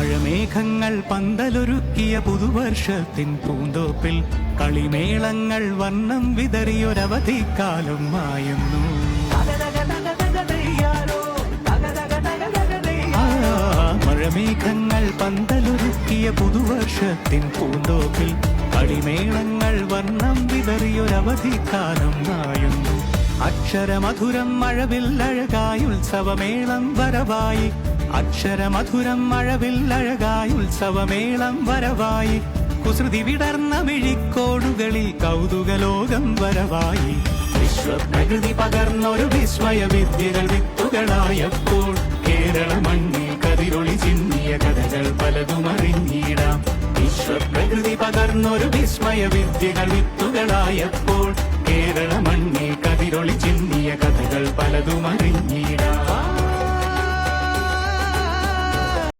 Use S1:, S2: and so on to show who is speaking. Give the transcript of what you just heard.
S1: മഴമേഘങ്ങൾ പന്തലൊരുക്കിയ പുതുവർഷത്തിൻ പൂന്തോപ്പിൽ കളിമേളങ്ങൾ വർണ്ണം വിതറിയൊരവധിക്കാലം മായുന്നു. മഴമേഘങ്ങൾ പന്തലൊരുക്കിയ പുതുവർഷത്തിൻ പൂന്തോപ്പിൽ കളിമേളങ്ങൾ വർണ്ണം വിതറിയൊരവധിക്കാലം മായുന്നു. അക്ഷരമധുരം മഴവില്ലഴകായി ഉത്സവമേളം വരവായി. അക്ഷരമധുരം മഴവില്ലഴകായി ഉത്സവമേളം വരവായി. കുസൃതി വിടർന്ന മിഴിക്കോടുകളിൽ കൗതുകലോകം വരവായി. വിശ്വപ്രകൃതി പകർന്നൊരു വിസ്മയ വിദ്യകൾ വിത്തുകളായപ്പോൾ കേരള മണ്ണിൽ കതിരൊളി ചിന്നിയ കഥകൾ പലതും അറിഞ്ഞിടാം. വിശ്വപ്രകൃതി പകർന്നൊരു വിസ്മയ വിദ്യകൾ വിത്തുകളായപ്പോൾ കേരള മണ്ണിൽ കതിരൊളി ചിന്നിയ കഥകൾ പലതും അറിഞ്ഞിടാം.